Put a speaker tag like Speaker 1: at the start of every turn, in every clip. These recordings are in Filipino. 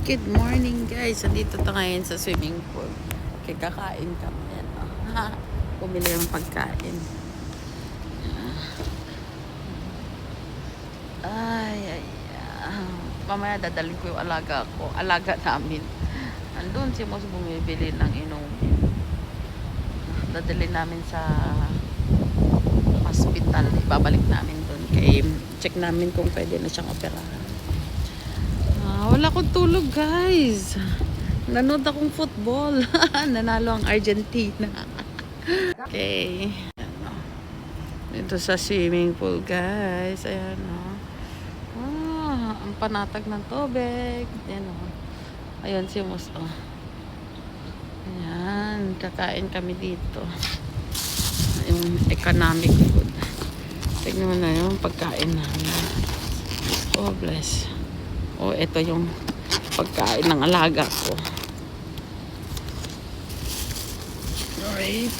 Speaker 1: Good morning guys. Andito tayo ngayon sa swimming pool. Kakain kami. Yan, oh. Pumili ng pagkain. Ay. Mamaya dadalhin ko yung alaga ko. Alaga namin. Andun si Mos bumibili ng inumin. Dadalhin namin sa hospital. Ibabalik namin doon. Kaya check namin kung pwede na siyang operahan. Wala akong tulog guys. Nanood akong football. Nanalo ang Argentina. Okay. Dito sa swimming pool guys. Ayan o. Ang panatag ng tubig. Ayan o. Ayan si Mus o. Ayan. Kakain kami dito. Yung economic food. Tignan mo na yung pagkain namin. Oh bless. Oh, ito yung pagkain ng alaga ko. Alright.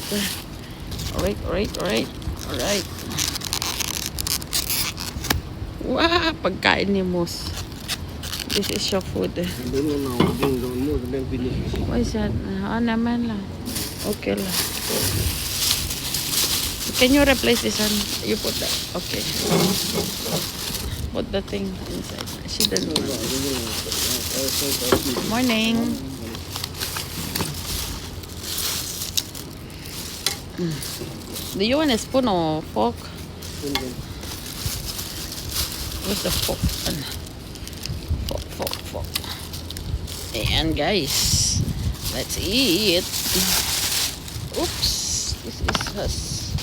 Speaker 1: Wow, pagkain ni Mus. This is your food. What is that? Naman lang. Okay lang. Can you replace this one? You put that. Okay. Put the thing inside. She doesn't want it. Morning. Do you want a spoon or fork? Where's the fork? Fork. And guys, let's eat. Oops. This is us.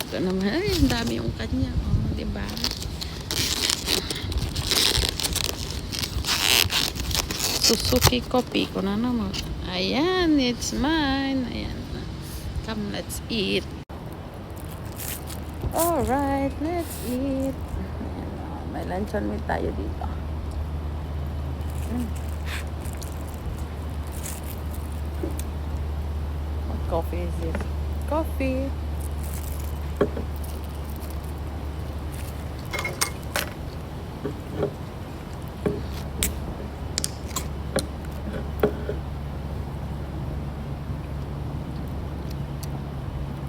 Speaker 1: Ito naman. Ay, ang dami yung kanya. Diba? Suzuki coffee ko na naman. Ayan, it's mine. Ayan. Come, let's eat. Alright, let's eat. Ayan, may luncheon meat tayo dito. What coffee is this? Coffee.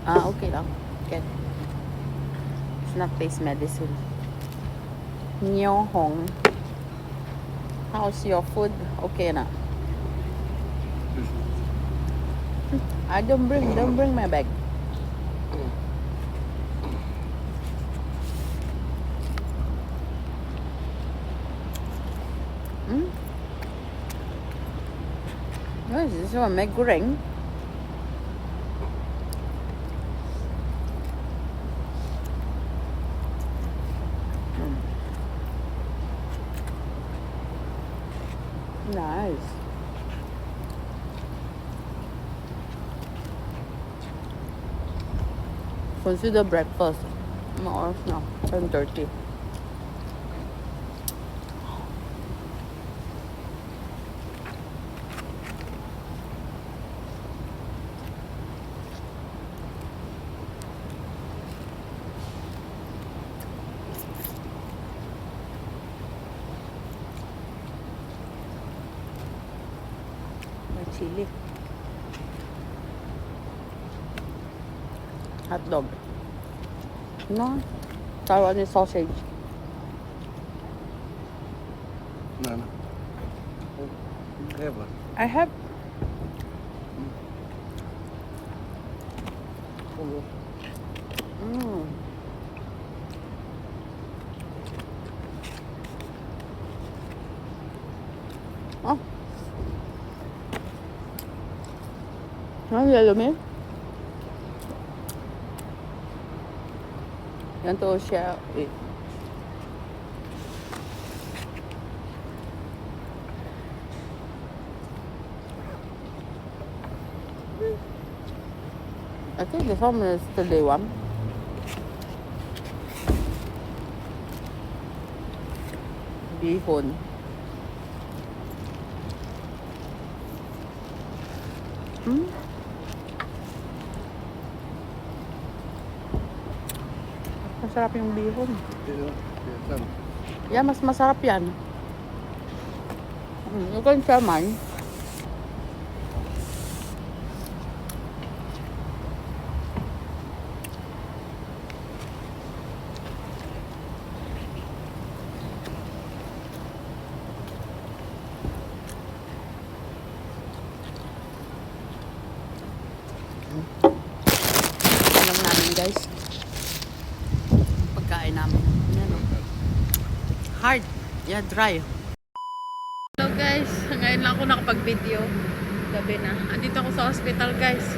Speaker 1: Okay lang. Okay. It's not taste medicine. Nyohong. How's your food? Okay na. Don't bring my bag. What is this one? May goreng? Nice. Consider breakfast. Ano oras na? 10:30. May chili. Hot dog. No? Taiwanese sausage.
Speaker 2: No. Have one.
Speaker 1: I have. Oh. Ano yellow meat? Yan to siya. I think this one is still day one. Bihon. Masarap yung bihon. Yeah, mas masarap yan. Bukan saman. Alam namin guys. Pagkain namin. Yan o. Hard. Yeah, dry. Hello guys. Ngayon lang ako nakapag-video. Gabi na. Andito ako sa hospital guys.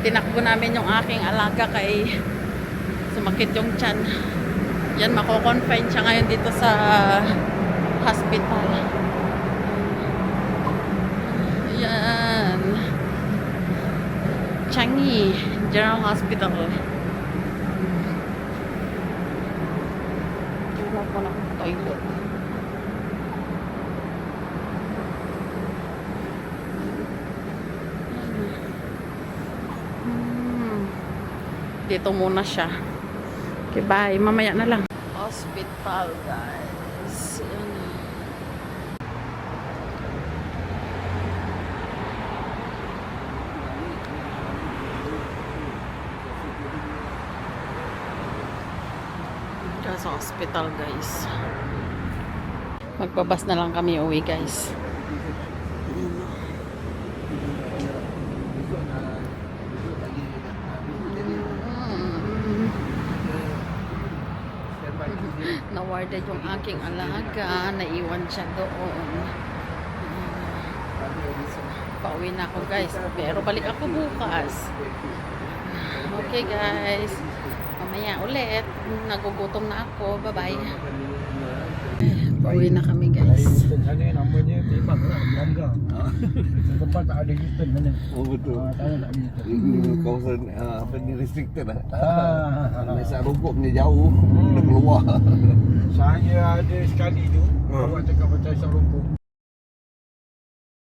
Speaker 1: Tinakbo namin yung aking alaga kay sumakit yung tiyan. Yan, mako-confine siya ngayon dito sa hospital. Yan. Changi General Hospital. Tingnan ko na kung toilet. Dito muna siya. Okay, bye. Mamaya na lang. Hospital, guys. Yan. Dito sa hospital, guys. Magbabas na lang kami uwi, guys. Nawarded yung aking alaga, naiwan siya doon. So, pauwi na ako guys, pero balik ako bukas. Okay guys, mamaya ulit, nagugutom na ako, bye bye. Pauwi na kami guys.
Speaker 3: Sana namanya timbang lah Belanda. Tempat tak ada Houston mana.
Speaker 2: Oh betul.
Speaker 3: Tanah tak ada Houston.
Speaker 2: Ini kawasan apa ni restricted lah.
Speaker 3: Ah.
Speaker 2: Masak rumput punya jauh, kena keluar.
Speaker 3: Saya ada sekali tu awak cakap pasal Isap Rokok.